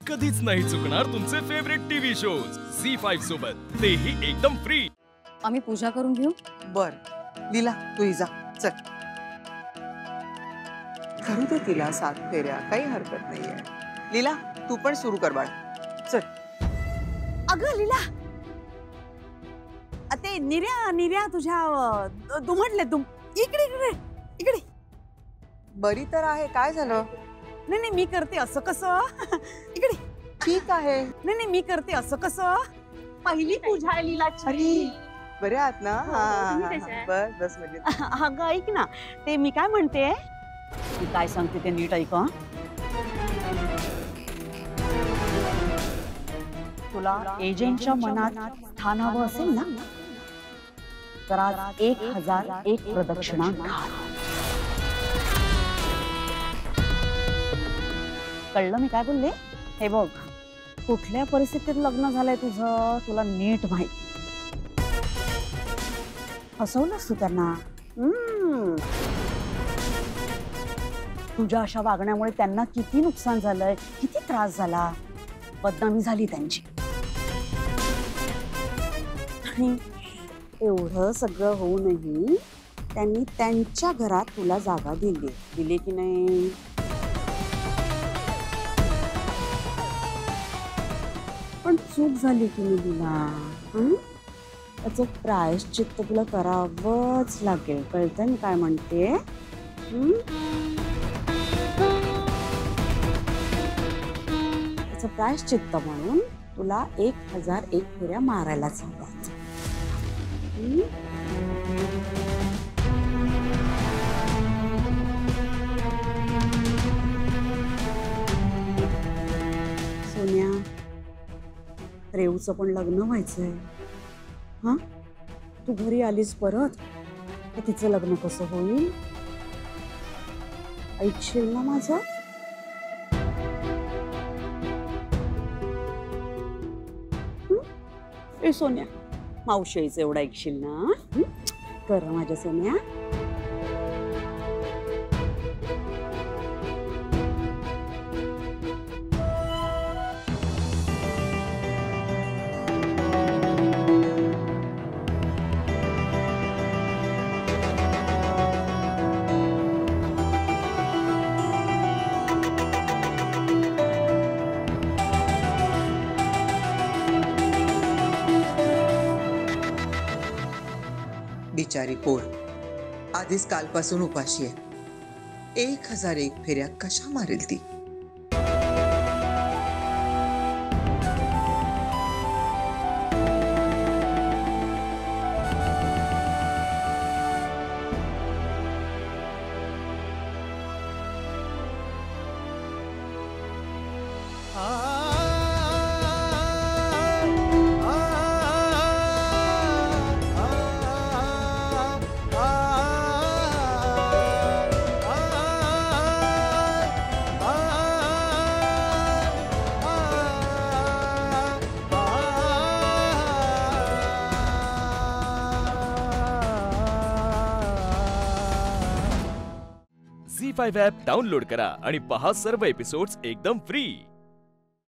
कधीच नाही चुकणार तुमचे फेवरेट टीव्ही शोज झी5 सोबत, तेही एकदम फ्री। आम्ही पूजा करून घेऊ। बर लीला तू ही जा चल, करू दे तिला 7 फेऱ्या, काही हरकत नाहीये। लीला तू पण सुरू कर बाळ, चल। अगं लीला, ते निर्या तुझ्या दुमडले इकडे इकडे इकडे। बरी तर आहे, काय झालं? नाही मी करते असं कसं इकडे। ठीक आहे। नाही मी करते असं कसं। पहिली पूजा आहे लीलाची। बरे आहात ना? बस बस म्हणजे अगं ऐक ना, ते मी काय म्हणते, मी काय सांगते ते नीट ऐक हं। तुला एजंटच्या मनात स्थान हवं असेल ना, तर आज 1001 प्रदक्षिणा घाल। कळलं मी काय बोलले? हे बघ, कुठल्या परिस्थितीत लग्न झालंय तुझं तुला नीट माहिती। फसवलंस तू त्यांना। तुझ्या अशा वागण्यामुळे त्यांना किती नुकसान झालंय, किती त्रास झाला, बदनामी झाली त्यांची। आणि एवढं सगळं होऊनही त्यांनी त्यांच्या घरात तुला जागा दिली की नाही? पण चूक झाली की मी तुला, त्याचं प्रायश्चित्त तुला करावंच लागेल, कळतं मी काय म्हणते? त्याचं प्रायश्चित्त म्हणून तुला 1001 फेऱ्या मारायलाच हव्या। सोन्या, रेवचं पण लग्न व्हायचंय। हा, तू घरी आलीस परत तर तिचं लग्न कसं होईल? ऐकशील ना माझं? ए सोन्या, मावशीचं एवढं ऐकशील ना? कर माझ्या सोन्या। बिचारी पोर आधीच कालपासून उपाशी आहे। 1001 फेऱ्या कशा मारेल ती? झी5 ॲप डाउनलोड करा आणि पहा सर्व एपिसोड्स एकदम फ्री।